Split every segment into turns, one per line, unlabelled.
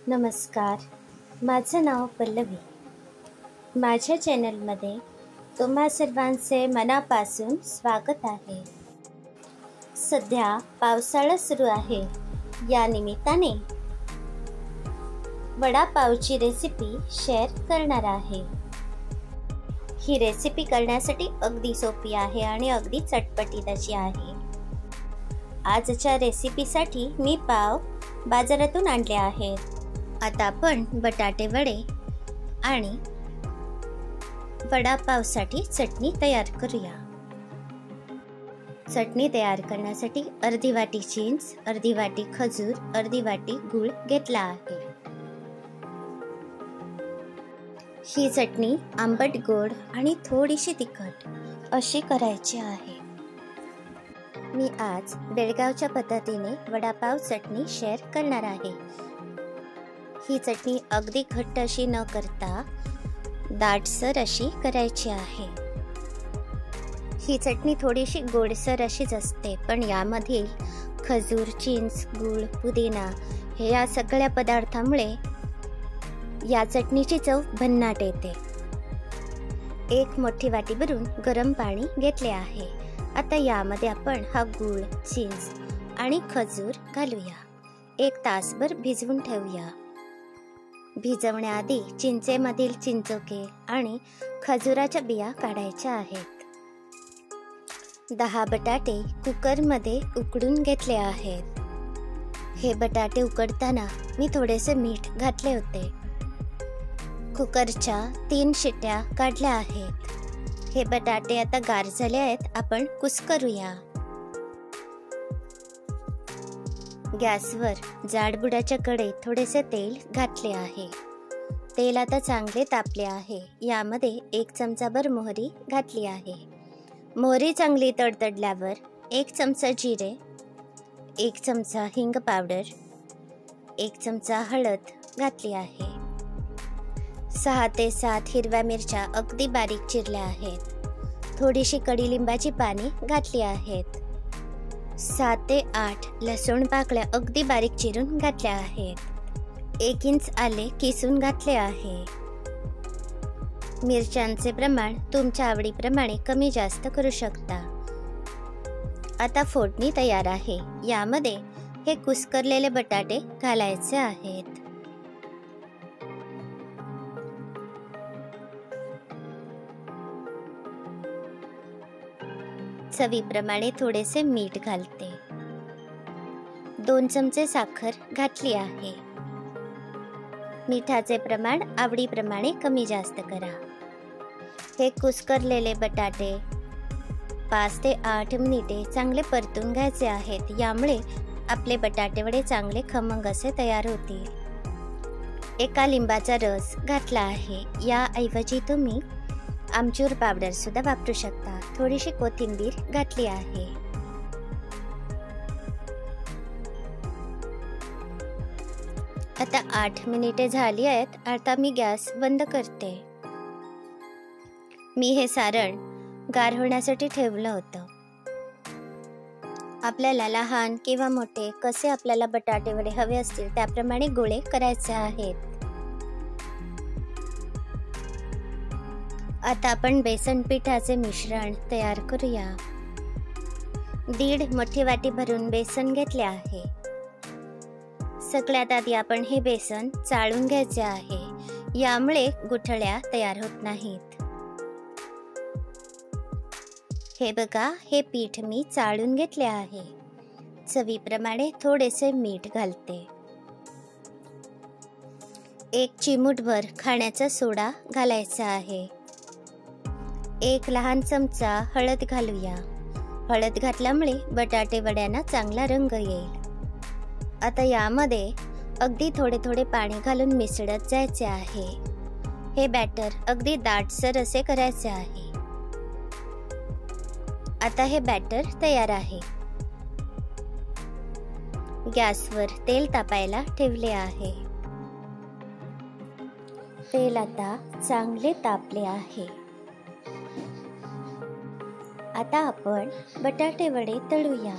नमस्कार. माझं नाव पल्लवी. माझ्या चॅनलमध्ये तुम्हा सर्वांचे मनापासून स्वागत आहे. सध्या पावसाळा सुरू आहे. या निमित्ताने वडापावची रेसिपी शेअर करणार आहे. ही रेसिपी करण्यासाठी अगदी सोपी आहे आणि अगदी चटपटीत अशी आहे. आजच्या रेसिपीसाठी मी पाव बाजारातून आणले आहेत. आता आपण बटाटे वडे आणि वडापावसाठी चटणी तयार करूया. चटणी तयार करण्यासाठी अर्धी वाटी चिंच, अर्धी वाटी खजूर, अर्धी वाटी गूळ घेतला आहे. ही चटणी आंबट गोड आणि थोडीशी तिखट अशी करायची आहे. मी आज बेळगावच्या पद्धतीने वडापाव चटणी शेअर करणार आहे. ही चटणी अगदी घट्ट अशी न करता दाटसर अशी करायची आहे. ही चटणी थोडीशी गोडसर अशीच असते, पण यामधील खजूर, चिंच, गूळ, पुदिना हे या सगळ्या पदार्थामुळे या चटणीची चव भन्नाट येते. एक मोठी वाटी भरून गरम पाणी घेतले आहे. आता यामध्ये आपण हा गूळ, चिंच आणि खजूर घालूया. 1 तासभर भिजवून ठेवूया. भिजवण्याआधी चिंचेमधील चिंचोके आणि खजुराच्या बिया काढायच्या आहेत. 10 बटाटे कुकरमध्ये उकडून घेतले आहेत. हे बटाटे उकडताना मी थोडेसे मीठ घातले होते. कुकरच्या 3 शिट्या काढल्या आहेत. हे बटाटे आता गार झाले आहेत. आपण कुस्करूया. गॅसवर जाडबुडाच्या कढईत थोडेसे तेल घातले आहे. तेल आता चांगले तापले आहे. यामध्ये 1 चमचाभर मोहरी घातली आहे. मोहरी चांगली तडतडल्यावर 1 चमचा जिरे, 1 चमचा हिंग पावडर, 1 चमचा हळद घातली आहे. 6 ते 7 हिरव्या मिरच्या अगदी बारीक चिरल्या आहेत. थोडीशी कडीलिंबाची पाने घातली आहेत. 7 ते 8 लसूण पाकळ्या अगदी बारीक चिरून घातल्या आहेत. 1 इंच आले किसून घातले आहे. मिरच्यांचे प्रमाण तुमच्या आवडीप्रमाणे कमी जास्त करू शकता. आता फोडणी तयार आहे. यामध्ये हे कुस्करलेले बटाटे घालायचे आहेत. चवीप्रमाणे थोडेसे मीठ घालते. 2 चमचे साखर घातली आहे. मिठाचे प्रमाण आवडीप्रमाणे कमी जास्त करा. हे कुस्करलेले बटाटे 5 ते 8 मिनिटे चांगले परतून घ्यायचे आहेत. यामुळे आपले बटाटे वडे चांगले खमंग असे तयार होतील. 1 लिंबाचा रस घातला आहे. याऐवजी तुम्ही आमचूर पावडर सुद्धा वापरू शकता. थोडीशी कोथिंबीर घातली आहे. आता 8 मिनिटे झाली आहेत. आता मी गॅस बंद करते. मी हे सारण गार होण्यासाठी ठेवलं होतं. आपल्याला लहान किंवा मोठे कसे आपल्याला बटाटे वडे हवे असतील त्याप्रमाणे गोळे करायचे आहेत. आता आपण बेसन पिठाचे मिश्रण तयार करूया. 1.5 मोठी वाटी भरून बेसन घेतले आहे. सगळ्यात आधी आपण हे बेसन चाळून घ्यायचे आहे. यामुळे गुठळ्या तयार होत नाहीत. हे बघा, हे पीठ मी चाळून घेतले आहे. चवीप्रमाणे थोडेसे मीठ घालते. 1 चिमूटभर खाण्याचा सोडा घालायचा आहे. 1 लहान चमचा हळद घालूया. हळद घातल्यामुळे बटाटे वड्यांना चांगला रंग येईल. आता यामध्ये अगदी थोडे थोडे पाणी घालून मिसळत जायचे आहे. हे बॅटर अगदी दाटसर असे करायचे आहे. आता हे बॅटर तयार आहे. गॅसवर तेल तापायला ठेवले आहे. तेल आता चांगले तापले आहे. आता आपण बटाटे वडे तळूया.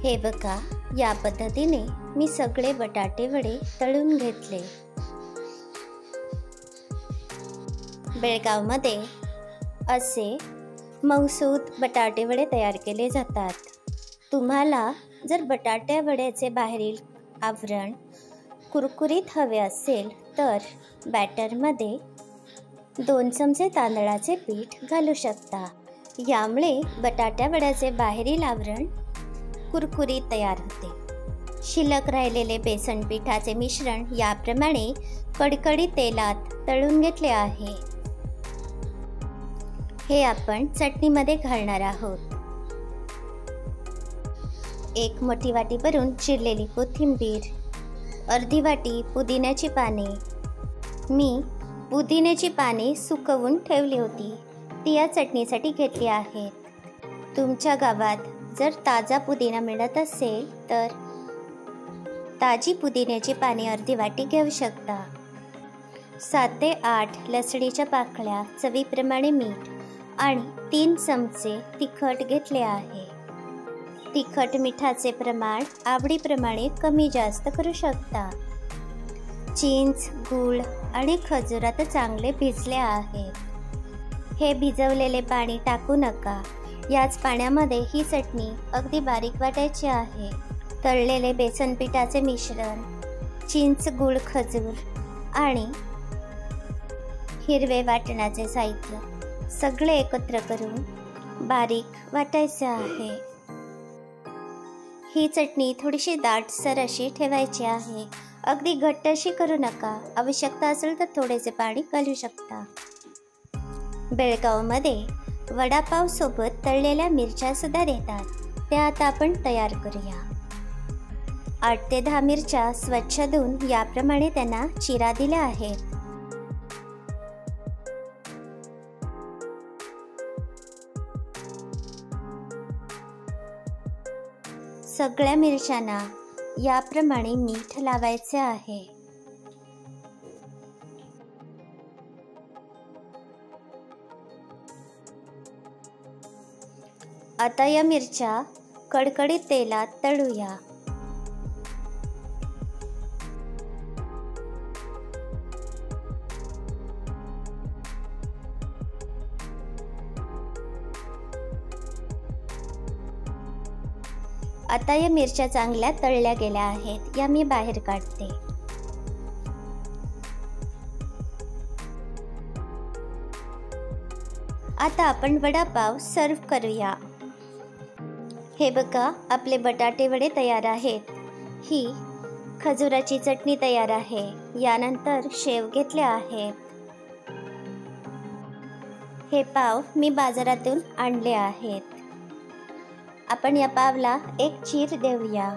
हे बघा, या पद्धतीने मी सगळे बटाटे वडे तळून घेतले. बेळगावमध्ये असे मऊसूद बटाटे वडे तयार केले जातात. तुम्हाला जर बटाटे वड्याचे बाहेरील आवरण कुरकुरीत हवे असेल तर बॅटरमध्ये 2 चमचे तांदळाचे पीठ घालू शकता. यामुळे बटाट्या वड्याचे बाहेरील आवरण कुरकुरीत तयार होते. शिल्लक राहिलेले बेसन पिठाचे मिश्रण याप्रमाणे कडकडीत तेलात तळून घेतले आहे. हे आपण चटणीमध्ये घालणार आहोत. 1 मोठी वाटी भरून चिरलेली कोथिंबीर, अर्धी वाटी पुदिन्याची पाने. मी पुदिन्याची पाने सुकवून ठेवली होती, ती या चटणीसाठी घेतली आहेत. तुमच्या गावात जर ताजा पुदिना मिळत असेल तर ताजी पुदिन्याची पाने अर्धी वाटी घेऊ शकता. 7 ते 8 लसणीच्या पाकळ्या, चवीप्रमाणे मीठ आणि 3 चमचे तिखट घेतले आहे. तिखट मिठाचे प्रमाण आवडीप्रमाणे कमी जास्त करू शकता. चिंच, गूळ आणि खजूर आता चांगले भिजले आहेत. हे भिजवलेले पाणी टाकू नका. याच पाण्यामध्ये ही चटणी अगदी बारीक वाटायची आहे. तळलेले बेसन पिठाचे मिश्रण, चिंच, गूळ, खजूर आणि हिरवे वाटणाचे साहित्य सगळे एकत्र करून बारीक वाटायचे आहे. ही चटणी थोडीशी दाटसर अशी ठेवायची आहे. अगदी घट्ट अशी करू नका. आवश्यकता असेल तर थोडेसे पाणी घालू शकता. बेळगावमध्ये वडापाव सोबत तळलेल्या मिरच्या सुद्धा देतात. त्या आता आपण तयार करूया. 8 ते 10 मिरच्या स्वच्छ धुवून याप्रमाणे त्यांना चिरा दिल्या आहेत. सगळ्या मिरच्यांना याप्रमाणे मीठ लावायचे आहे. आता या मिरच्या कडकडीत तेलात तळूया. आता या मिरच्या चांगल्या तळल्या गेल्या आहेत. या मी बाहेर काढते. आता आपण वडापाव सर्व करूया. हे बघा, आपले बटाटे वडे तयार आहेत. ही खजुराची चटणी तयार आहे. यानंतर शेव घेतले आहेत. हे पाव मी बाजारातून आणले आहेत. आपण या पावला एक चीर देऊया.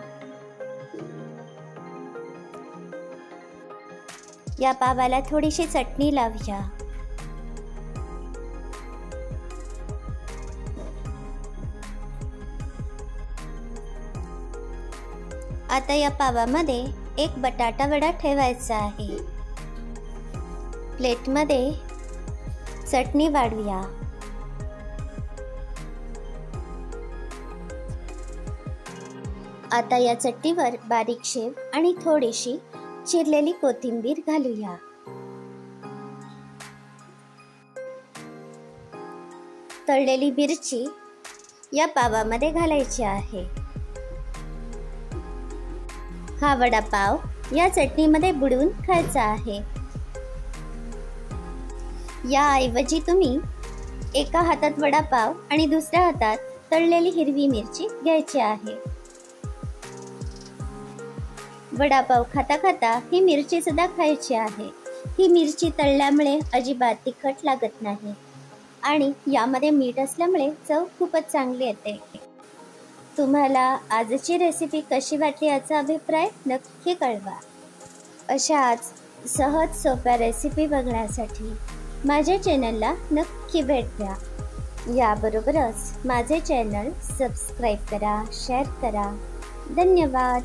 या पावाला थोडीशी चटणी लावूया. आता या पावामध्ये एक बटाटा वडा ठेवायचा आहे. प्लेटमध्ये चटणी वाढूया. आता या चटणीवर बारीक शेव आणि थोडीशी चिरलेली कोथिंबीर घालूया. तळलेली मिरची या पावामध्ये घालायची आहे. हा वडापाव या चटणीमध्ये बुडवून खायचा आहे. याऐवजी तुम्ही एका हातात वडापाव आणि दुसऱ्या हातात तळलेली हिरवी मिरची घ्यायची आहे. वडापाव खाता खाता ही मिरची सुद्धा खायची आहे. ही मिरची तळल्यामुळे अजिबात तिखट लागत नाही आणि यामध्ये मीठ असल्यामुळे चव खूपच चांगली येते. तुम्हाला आजची रेसिपी कशी वाटली याचा अभिप्राय नक्की कळवा. अशाच सहज सोप्या रेसिपी बघण्यासाठी माझ्या चॅनलला नक्की भेट द्या. याबरोबरच माझे चॅनल सबस्क्राईब करा, शेअर करा. धन्यवाद.